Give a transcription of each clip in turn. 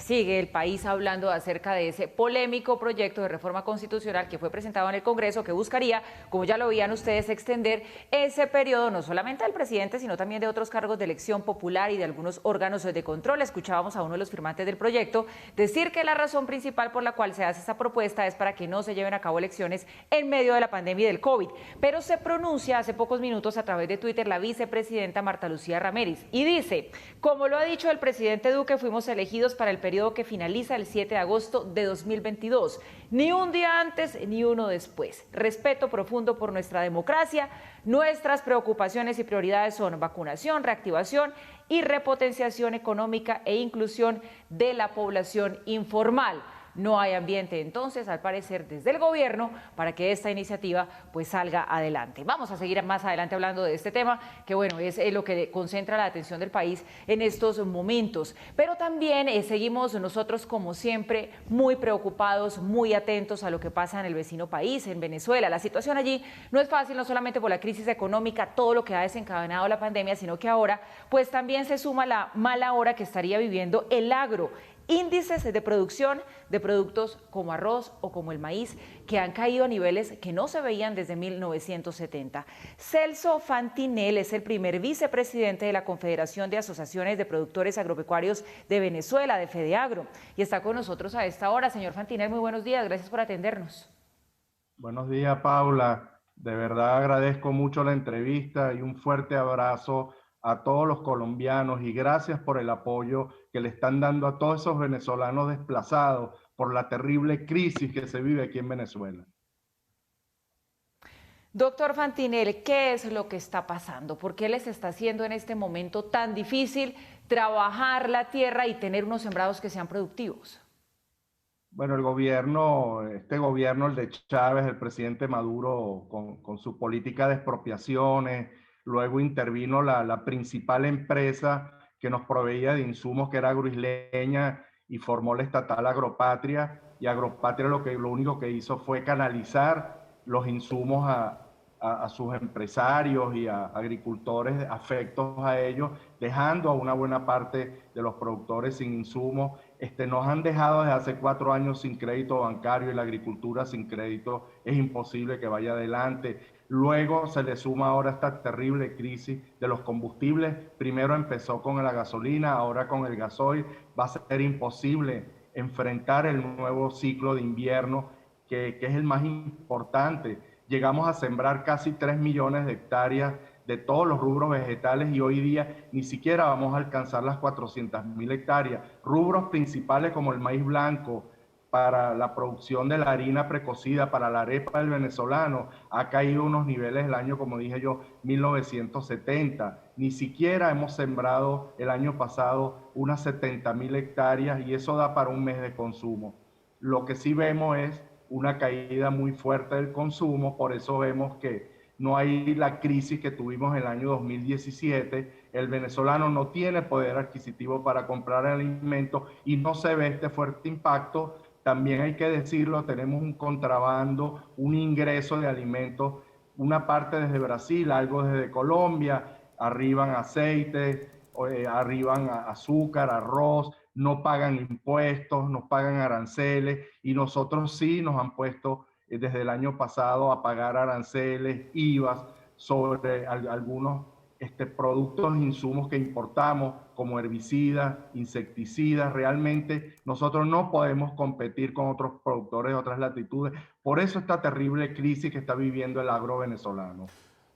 sigue el país hablando acerca de ese polémico proyecto de reforma constitucional que fue presentado en el Congreso, que buscaría, como ya lo veían ustedes, extender ese periodo no solamente del presidente, sino también de otros cargos de elección popular y de algunos órganos de control. Escuchábamos a uno de los firmantes del proyecto decir que la razón principal por la cual se hace esta propuesta es para que no se lleven a cabo elecciones en medio de la pandemia del COVID. Pero se pronuncia hace pocos minutos a través de Twitter la vicepresidenta Marta Lucía Ramírez y dice: como lo ha dicho el presidente Duque, fuimos elegidos para el periodo que finaliza el 7 de agosto de 2022. Ni un día antes ni uno después. Respeto profundo por nuestra democracia. Nuestras preocupaciones y prioridades son vacunación, reactivación y repotenciación económica e inclusión de la población informal. No hay ambiente entonces, al parecer, desde el gobierno para que esta iniciativa pues salga adelante. Vamos a seguir más adelante hablando de este tema, que bueno, es lo que concentra la atención del país en estos momentos. Pero también seguimos nosotros, como siempre, muy preocupados, muy atentos a lo que pasa en el vecino país, en Venezuela. La situación allí no es fácil, no solamente por la crisis económica, todo lo que ha desencadenado la pandemia, sino que ahora pues también se suma la mala hora que estaría viviendo el agro. Índices de producción de productos como arroz o como el maíz que han caído a niveles que no se veían desde 1970. Celso Fantinel es el primer vicepresidente de la Confederación de Asociaciones de Productores Agropecuarios de Venezuela, de FEDEAGRO, y está con nosotros a esta hora. Señor Fantinel, muy buenos días, gracias por atendernos. Buenos días, Paula. De verdad agradezco mucho la entrevista y un fuerte abrazo a todos los colombianos y gracias por el apoyo que le están dando a todos esos venezolanos desplazados por la terrible crisis que se vive aquí en Venezuela. Doctor Fantinel, ¿qué es lo que está pasando? ¿Por qué les está haciendo en este momento tan difícil trabajar la tierra y tener unos sembrados que sean productivos? Bueno, el gobierno, este gobierno, el de Chávez, el presidente Maduro, con su política de expropiaciones, luego intervino la principal empresa que nos proveía de insumos, que era Agroisleña, y formó la estatal Agropatria, y Agropatria lo único que hizo fue canalizar los insumos a sus empresarios y a agricultores afectos a ellos, dejando a una buena parte de los productores sin insumos. Nos han dejado desde hace 4 años sin crédito bancario y la agricultura sin crédito es imposible que vaya adelante. Luego se le suma ahora esta terrible crisis de los combustibles. Primero empezó con la gasolina, ahora con el gasoil. Va a ser imposible enfrentar el nuevo ciclo de invierno, que es el más importante. Llegamos a sembrar casi 3 millones de hectáreas de todos los rubros vegetales y hoy día ni siquiera vamos a alcanzar las 400.000 hectáreas. Rubros principales como el maíz blanco para la producción de la harina precocida, para la arepa del venezolano, ha caído a unos niveles el año, como dije yo, 1970. Ni siquiera hemos sembrado el año pasado unas 70.000 hectáreas y eso da para un mes de consumo. Lo que sí vemos es una caída muy fuerte del consumo, por eso vemos que no hay la crisis que tuvimos en el año 2017, el venezolano no tiene poder adquisitivo para comprar alimentos y no se ve este fuerte impacto. También hay que decirlo, tenemos un contrabando, un ingreso de alimentos, una parte desde Brasil, algo desde Colombia, arriban aceites, arriban azúcar, arroz, no pagan impuestos, no pagan aranceles y nosotros sí nos han puesto desde el año pasado a pagar aranceles, IVAs sobre algunos productos e insumos que importamos como herbicidas, insecticidas. Realmente nosotros no podemos competir con otros productores de otras latitudes. Por eso esta terrible crisis que está viviendo el agro venezolano.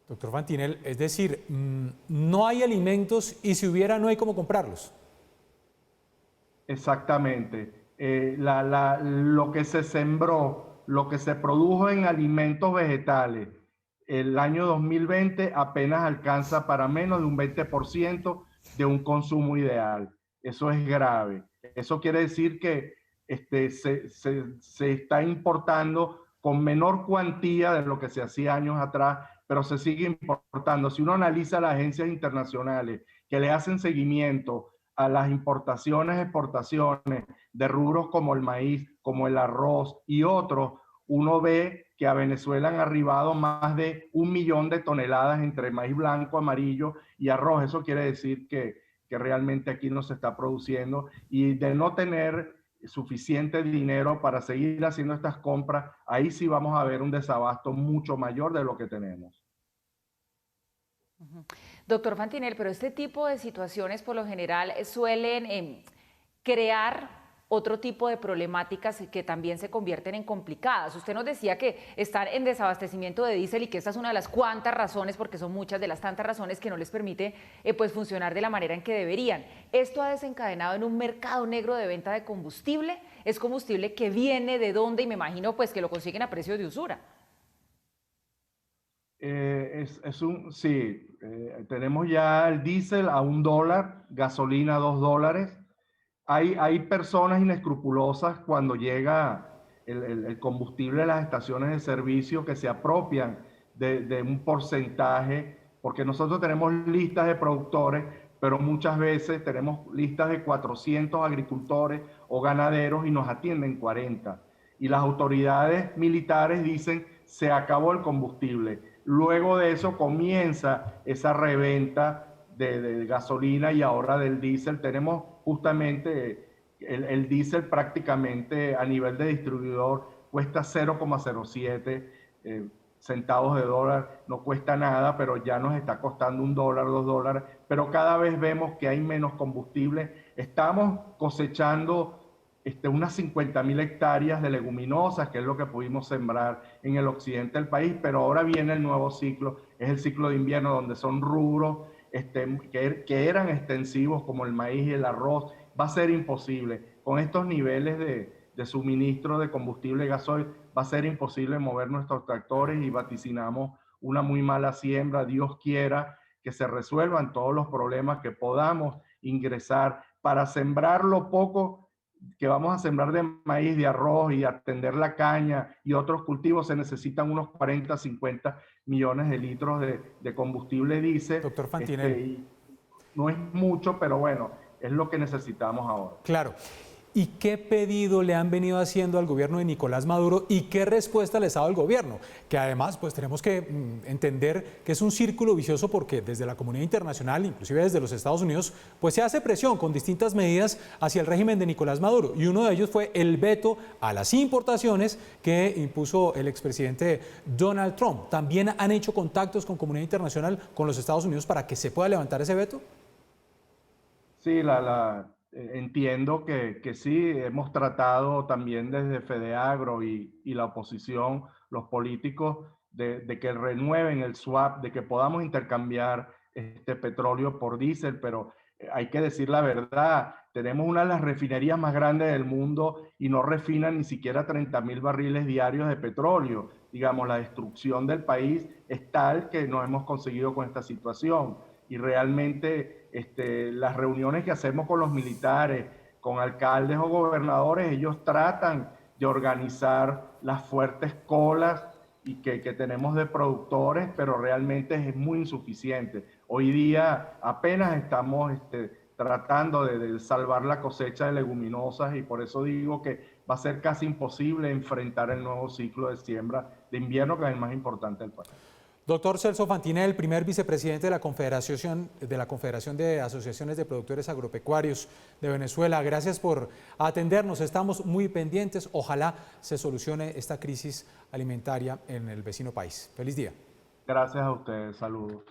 Doctor Fantinel, es decir, no hay alimentos y si hubiera no hay cómo comprarlos. Exactamente. Lo que se sembró, lo que se produjo en alimentos vegetales el año 2020 apenas alcanza para menos de un 20% de un consumo ideal. Eso es grave. Eso quiere decir que se está importando con menor cuantía de lo que se hacía años atrás, pero se sigue importando. Si uno analiza las agencias internacionales que le hacen seguimiento a las importaciones, exportaciones de rubros como el maíz, como el arroz y otros, uno ve que a Venezuela han arribado más de 1 millón de toneladas entre maíz blanco, amarillo y arroz. Eso quiere decir que que realmente aquí no se está produciendo, y de no tener suficiente dinero para seguir haciendo estas compras, ahí sí vamos a ver un desabasto mucho mayor de lo que tenemos. Doctor Fantinel, pero este tipo de situaciones por lo general suelen crear otro tipo de problemáticas que también se convierten en complicadas. Usted nos decía que están en desabastecimiento de diésel y que esta es una de las cuantas razones, porque son muchas de las tantas razones que no les permite pues funcionar de la manera en que deberían. Esto ha desencadenado en un mercado negro de venta de combustible. Es combustible que viene de dónde, y me imagino pues que lo consiguen a precio de usura. Sí, tenemos ya el diésel a $1, gasolina a $2. Hay personas inescrupulosas cuando llega el combustible a las estaciones de servicio que se apropian de un porcentaje, porque nosotros tenemos listas de productores, pero muchas veces tenemos listas de 400 agricultores o ganaderos y nos atienden 40. Y las autoridades militares dicen, se acabó el combustible. Luego de eso comienza esa reventa de gasolina y ahora del diésel. Tenemos justamente el diésel prácticamente a nivel de distribuidor cuesta 0,07 centavos de dólar, no cuesta nada, pero ya nos está costando $1, $2, pero cada vez vemos que hay menos combustible. Estamos cosechando unas 50.000 hectáreas de leguminosas, que es lo que pudimos sembrar en el occidente del país, pero ahora viene el nuevo ciclo, es el ciclo de invierno, donde son rubros que eran extensivos como el maíz y el arroz. Va a ser imposible. Con estos niveles de suministro de combustible y gasoil, va a ser imposible mover nuestros tractores y vaticinamos una muy mala siembra. Dios quiera que se resuelvan todos los problemas, que podamos ingresar para sembrar lo poco que vamos a sembrar de maíz, de arroz y atender la caña y otros cultivos. Se necesitan unos 40, 50 millones de litros de combustible diésel. Doctor Fantinel. No es mucho, pero bueno, es lo que necesitamos ahora. Claro. ¿Y qué pedido le han venido haciendo al gobierno de Nicolás Maduro y qué respuesta les ha dado el gobierno? Que además pues tenemos que entender que es un círculo vicioso, porque desde la comunidad internacional, inclusive desde los Estados Unidos, pues se hace presión con distintas medidas hacia el régimen de Nicolás Maduro, y uno de ellos fue el veto a las importaciones que impuso el expresidente Donald Trump. ¿También han hecho contactos con comunidad internacional, con los Estados Unidos, para que se pueda levantar ese veto? Sí, entiendo que sí. Hemos tratado también desde FEDEAGRO y la oposición, los políticos, de que renueven el swap, de que podamos intercambiar este petróleo por diésel, pero hay que decir la verdad, tenemos una de las refinerías más grandes del mundo y no refinan ni siquiera 30.000 barriles diarios de petróleo. Digamos, la destrucción del país es tal que no hemos conseguido con esta situación. Y realmente las reuniones que hacemos con los militares, con alcaldes o gobernadores, ellos tratan de organizar las fuertes colas y que tenemos de productores, pero realmente es muy insuficiente. Hoy día apenas estamos tratando de salvar la cosecha de leguminosas, y por eso digo que va a ser casi imposible enfrentar el nuevo ciclo de siembra de invierno, que es el más importante del país. Doctor Celso Fantinel, primer vicepresidente de la Confederación de Asociaciones de Productores Agropecuarios de Venezuela, gracias por atendernos. Estamos muy pendientes. Ojalá se solucione esta crisis alimentaria en el vecino país. Feliz día. Gracias a ustedes. Saludos.